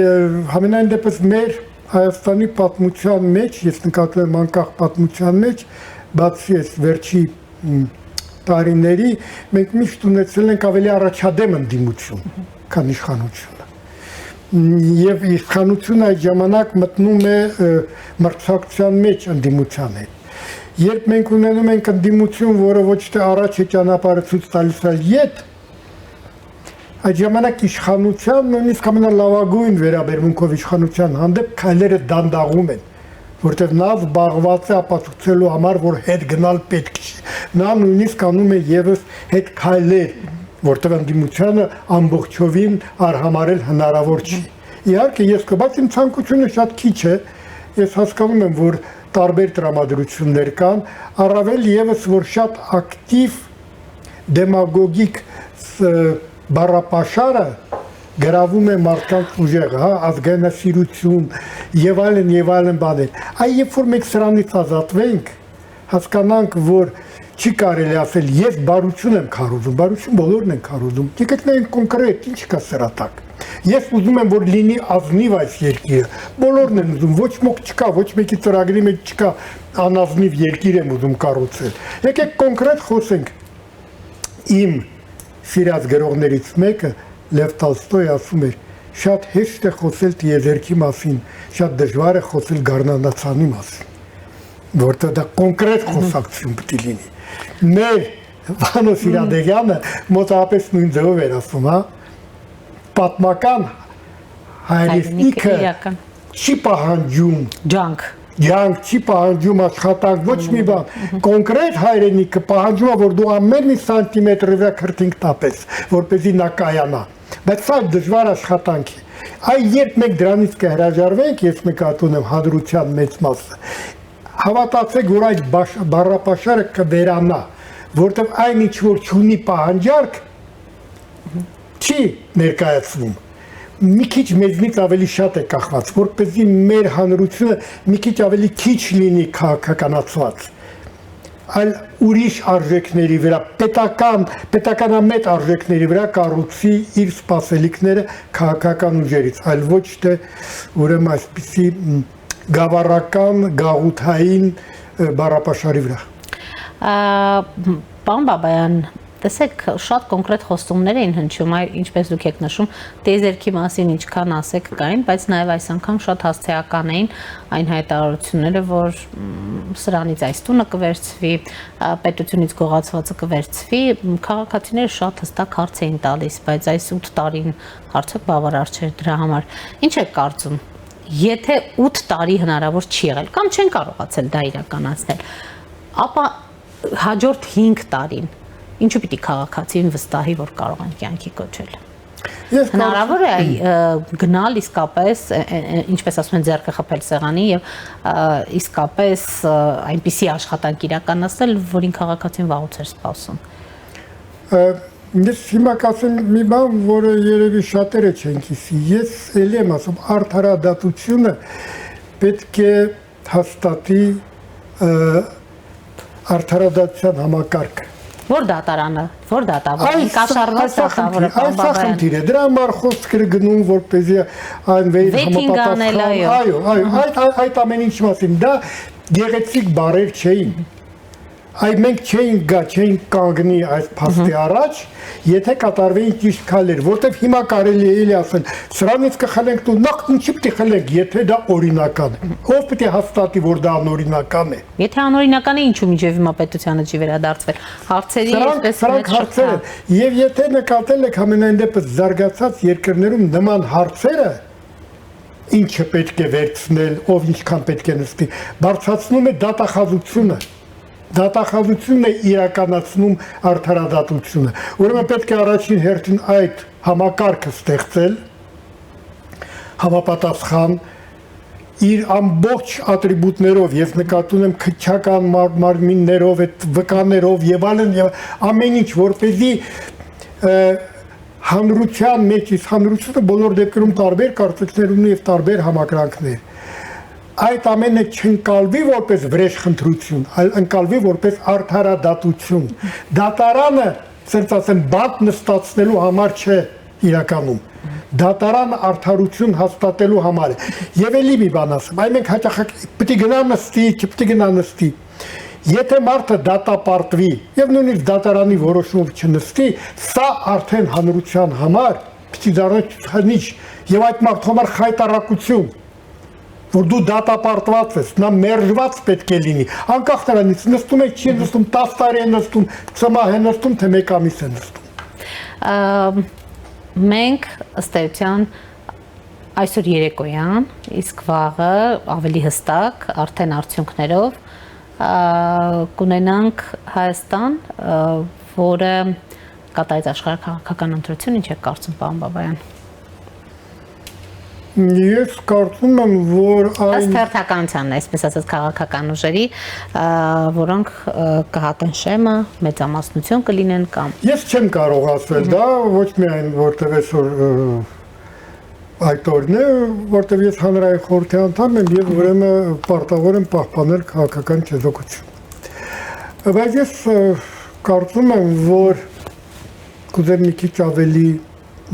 համենայն դեպս մեր Հայաստանի պատմության մեջ, ես նկատում եմ անկախ պատմության մեջ, բացի այս վերջի տարիների, մենք միշտ ունեցել ենք ավելի առաջադեմ ընդդիմություն, քան իշխանությունը։ Եվ իշխանությունը այդ ժամանակ մտնում է մրցակցության մեջ ընդդիմության հետ։ Երբ մենք ունենում ենք ընդդիմություն, որը ոչ թե առաջ է ճանապարհը ցույց տալիս, այլ ետ, այդ ժամանակ իշխանության նույնիսկ ամենալավագույն վերաբերմունքով իշխանության հանդեպ քայլերը դանդաղում են, որտեղ նա զբաղված է ապացուցելու համար, որ հետ գնալ պետք չի։ Նա նույնիսկ անում է եւս հետ քայլեր, որտեղ ընդդիմությանը ամբողջովին արհամարել հնարավոր չի։ Իհարկե ես կբաց իմ ցանկությունը շատ քիչ է, ես հասկանում եմ, որ տարբեր տրամադրություններ կան, առավել եւս որ շատ ակտիվ դեմագոգիկ բառապաշարը գրավում է մարդկանց ուժեղը, հա, ազգայնասիրություն եւ այլն բաներ։ Այ երբ որ մենք սրանից ազատվենք, հասկանանք, որ չի կարելի ասել ես բարություն եմ քարոզում, բարություն բոլորն են քարոզում։ Եկեք նայենք կոնկրետ ինչ կա սրա տակ։ Ես ուզում եմ, որ լինի ազնիվ այս երկիրը։ Բոլորն են ուզում, ոչ ոք չկա, ոչ մեկի ծրագրի մեջ չկա անազնիվ երկիր եմ ուզում կառուցել։ Եկեք կոնկրետ խոսենք։ Իմ սիրած գրողներից մեկը Լև Տոլստոյը ասում էր. շատ հեշտ է խոսել տիեզերքի մասին, շատ դժվար է խոսել գառնանացանի մասին, որտեղ դա կոնկրետ խոսակցություն պետք է լինի։ Մեր Վանո Սիրադեղյանը մոտավորապես նույն ձևով էր ասում, հա, պատմական հայրենիքը չի պահանջում ջանք չի պահանջում աշխատանք, ոչ մի բան։ Կոնկրետ հայրենիքը պահանջում է, որ դու ամեն մի սանտիմետր վրա քրտինք տապես, որպեսզի նա կայանա։ Բայց սա դժվար աշխատանք է։ Այ երբ մենք դրանից կհրաժարվենք, ես նկատում եմ հադրության մեծ մասը, հավատացեք, որ այդ բառապաշարը կվերանա, որտեղ այն ինչ որ չունի պահանջարկ չի ներկայացվում։ Մի քիչ մեզնից ավելի շատ է կախված, որպեսզի մեր հանրությունը մի քիչ ավելի քիչ լինի քաղաքականացված, այլ ուրիշ արժեքների վրա, պետականամետ արժեքների վրա կառուցի իր սպասելիքները քաղաքական ուժերից, այլ ոչ թե ուրեմն այսպիսի գավառական, գաղութային բառապաշարի վրա։ Պարոն Բաբայան, տեսեք, շատ կոնկրետ խոստումներ էին հնչում, ինչպես դուք եք նշում, տիեզերքի մասին ինչքան ասեք կային, բայց նաև այս անգամ շատ հասցեական էին այն հայտարարությունները, որ սրանից այս տունը կվերցվի, պետությունից գողացվածը կվերցվի, քաղաքացիները շատ հստակ հարց էին տալիս, բայց այս 8 տարին հարցը բավարար չէր դրա համար։ Ինչ եք կարծում, եթե 8 տարի հնարավոր չի եղել կամ չեն կարողացել դա իրականացնել, ապա հաջորդ 5 տարին ինչու պիտի քաղաքացին վստահի, որ կարող են կյանքի կոչել։ Հնարավոր է գնալ իսկապես, ինչպես ասում են, ձեռքը խփել սեղանի եւ իսկապես այնպիսի աշխատանք իրականացնել, որին քաղաքացին վաղուց էր սպասում։ Ես հիմա կասեմ մի բան, որը երևի շատերը չեն կիսի։ Ես ելի եմ ասում, արդարադատությունը պետք է հաստատի արդարադատության համակարգը։ Որ դատարանը, որ դատավորը, կաշառված դատավորը, այս խնդիր է, դրա համար խոսքեր գնում, որպեսզի այն վերին համապատասխան, այդ ամեն ինչ մասին, դա գեղեցիկ բառեր չէին, այ մենք չէինք գա, չէինք կանգնի այս փաստի առաջ, եթե կատարվեին ճիշտ քայլեր, որտեղ հիմա կարելի է էլի ասել, սրանից կխլենք դու նախ ինչի պետք է խլենք, եթե դա օրինական է։ Ով պետք է հաստատի, որ դա անօրինական է։ Եթե անօրինական է, ինչու մինչև հիմա պետությանը չի վերադարձվել։ Հարցերի այսպես մեծ հարցեր են, եւ եթե նկատել եք ամենայն դեպս զարգացած երկրներում նման հարցերը ինչը պետք է վերցնել, ով ինչքան պետք է նստի, բարձրացնում է դատախազությունը։ Դատախազությունն է իրականացնում արդարադատությունը։ Ուրեմն պետք է առաջին հերթին այդ համակարգը ստեղծել, համապատասխան իր ամբողջ ատրիբուտներով, ես նկատում եմ քչական մարմիններով, այդ վկաներով եւ այլն եւ ամեն ինչ, որպեսզի հանրության մեջ, իսկ հանրությունը բոլոր դեպքերում տարբեր կարծիքներ ունի եւ տարբեր համակրանքներ։ Այդ ամենը չընկալվի որպես վրեժխնդրություն, այլ ընկալվի որպես արդարադատություն։ Դատարանը, ասենց ասեմ, բանտ նստացնելու համար չէ իրականում։ Դատարանը արդարություն հաստատելու համար է։ Եվ էլի մի բան ասեմ, այ մենք հաճախ պետք է գնա նստի, չպետք է գնա նստի։ Եթե մարդը դատապարտվի եւ նույնիսկ դատարանի որոշումով չնստի, սա արդեն հանրության համար պիտի դառնա ցուցանիշ եւ այդ մարդու համար խայտարակություն, որ դու դատապարտված ես, նա մերժված պետք է լինի, անկախ նրանից նստում է, չի նստում, 10 տարի է նստում, ծմահ է նստում, թե մեկ ամիս է նստում։ Մենք ըստ էության այսօր երեկոյան, իսկ վաղը ավելի հստակ, արդեն արդյունքներով կունենանք Հայաստան, որը կատարեց աշխարհաքաղաքական ընտրություն, ինչ եք կարծում, պարոն Բաբայան։ Ես կարծում եմ, որ ըստ հերթականությանն, այսպես ասած, քաղաքական ուժերի, որոնք կհատեն շեմը, մեծամասնություն կլինեն կամ։ Ես չեմ կարող ասել դա, ոչ միայն որտեղ այսօր այդ օրն է, որտեղ ես հանրային խորհրդի անդամ եմ եւ ուրեմն պարտավոր եմ պահպանել քաղաքական չեզոքություն։ Բայց ես կարծում եմ, որ կուզեմ մի քիչ ավելի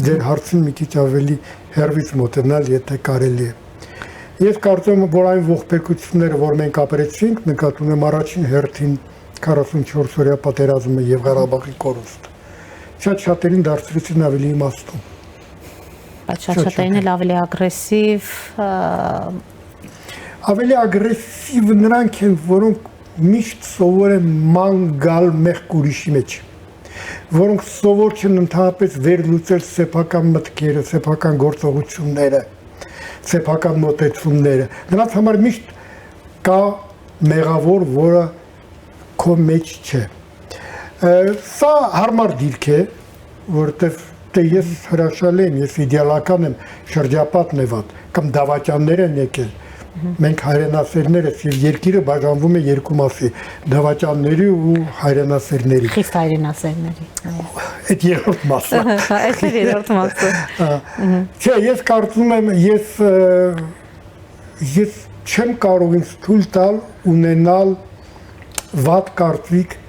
ձեր հարցին մի քիչ ավելի հերվից մոտենալ, եթե կարելի է։ Ես կարծում եմ, որ այն ողբերգությունները, որ մենք ապրեցինք, նկատի ունեմ առաջին հերթին 44-օրյա պատերազմը եւ Ղարաբաղի կորուստը, շատ-շատերին դարձրեցին ավելի իմաստուն։ Բայց շատ-շատերին էլ ավելի ագրեսիվ նրանք են, որոնք միշտ սովոր են ման գալ մեղք ուրիշի մեջ, որոնք սովոր չեն ընդհանրապես վերլուծել սեփական մտքերը, սեփական գործողությունները, սեփական մոտեցումները։ Նրանց համար միշտ կա մեղավոր, որը քո մեջ չէ։ Սա հարմար դիրք է, որովհետև ես հրաշալի եմ, ես իդեալական եմ, շրջապատն է վատ, կամ դավաճաններ են եկել։ Մենք հայրենասերներս եւ երկիրը բաժանվում է երկու մասի՝ դավաճանների ու հայրենասերների։ Խիստ հայրենասերների։ Այդ երրորդ մասը։ Այդ երրորդ մասը։ Չէ, ես կարծում եմ, ես չեմ կարող ինձ թույլ տալ ունենալ վատ կարծիք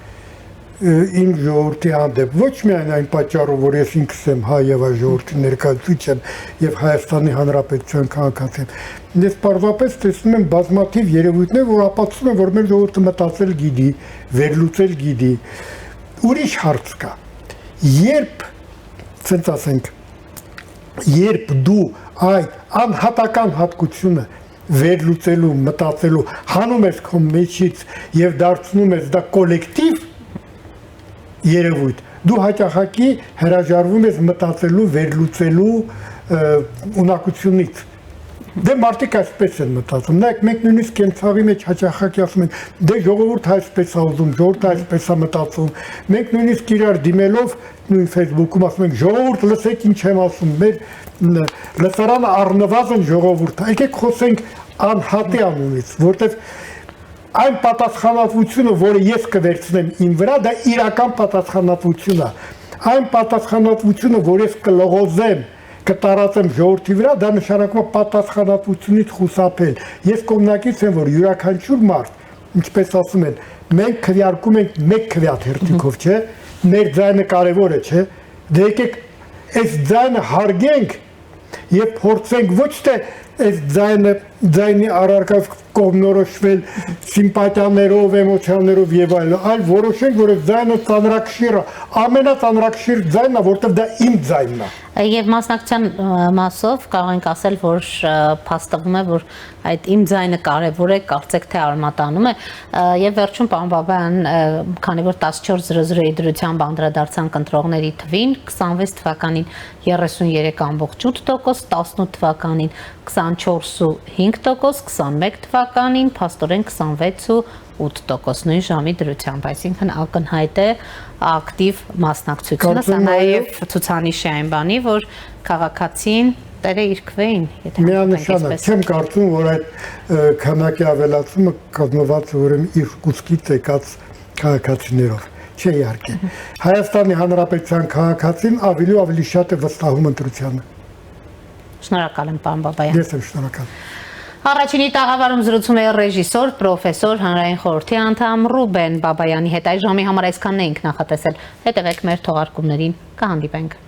իմ ժողովրդի հանդեպ, ոչ միայն այն պատճառով, որ ես ինքս եմ հայ եւ այ ժողովրդի ներկայացուցիչ եմ եւ Հայաստանի Հանրապետության քաղաքացի եմ, ես պարզապես տեսնում եմ բազմաթիվ երևույթներ, որ ապացուցում են, որ մեր ժողովուրդը մտածել գիտի, վերլուծել գիտի։ Ուրիշ հարց կա, երբ, ցենց ասենք, երբ դու այդ անհատական հատկությունը վերլուծելու, մտածելու հանում ես քո մեջից եւ դարձնում ես դա կոլեկտիվ երևույթ, դու հաճախակի հրաժարվում ես մտածելու, վերլուծելու ունակությունից։ Դե մարդիկ այսպես են մտածում, նայեք, մենք նույնիսկ կենցաղի մեջ հաճախակի ասում ենք, դե ժողովուրդը այսպես է ուզում, ժողովուրդը այսպես է մտածում։ Մենք նույնիսկ իրար դիմելով նույն Facebook-ում ասում ենք, ժողովուրդ, լսեք ինչ եմ ասում, մեր լսարանը առնվազն ժողովուրդ, եկեք խոսենք անհատի անունից, որտեղ այն պատասխանատվությունը, որը ես կվերցնեմ իմ վրա, դա իրական պատասխանատվություն է։ Այն պատասխանատվությունը, որ ես կլողոզեմ, կտարածեմ ժողովրդի վրա, դա նշանակում է պատասխանատվությունից խուսափել։ Ես կողմնակից եմ, որ յուրաքանչյուր մարդ, ինչպես ասում են, մենք քվեարկում ենք մեկ քվեատ հերթիկով, չէ՞, մեր ձայնը կարևոր է, չէ՞։ Դե եկեք այս ձայնը հարգենք եւ փորձենք ոչ թե այս ձայնի առարկայով կողմնորոշվել սիմպատիաներով, էմոցիաներով եւ այլ որոշենք, որ այս ձայնը ծանրակշիռ է, ամենածանրակշիռ ձայնն է, որտեղ դա իմ ձայնն է։ Եվ մասնակցության մասով կարող ենք ասել, որ փաստվում է, որ այդ իմ ձայնը կարևոր է, կարծեք թե արմատանում է, եւ վերջում պարոն Բաբայան, քանի որ 14:00-ի դրությամբ անդրադարձանք ընտրողների թվին, 26 թվականին 33.8%, 18 թվականին 24.5%, 21 թվականին փաստորեն 26.8% նույն ժամի դրությամբ, այսինքն ակնհայտ է ակտիվ մասնակցությունը, սա նաև ցուցանիշ է այն բանի, որ քաղաքացին տերը իր քվեին, եթե միանշանակ չեմ կարծում, որ այդ քանակի ավելացումը կազմված է ուրեմն իր կուսկից եկած քաղաքացիներով, չէ իհարկե։ Հայաստանի Հանրապետության քաղաքացին ավելի շատ է վստահում ընտրությանը։ Շնորհակալ եմ, պարոն Բաբայան։ Ես եմ շնորհակալ։ Առաջինի տաղավարում զրուցում է ռեժիսոր, պրոֆեսոր, հանրային խորհրդի անդամ Ռուբեն Բաբայանի հետ։ Այս ժամի համար այսքանն էինք նախատեսել։ Հետևեք մեր թողարկումներին, կհանդիպենք։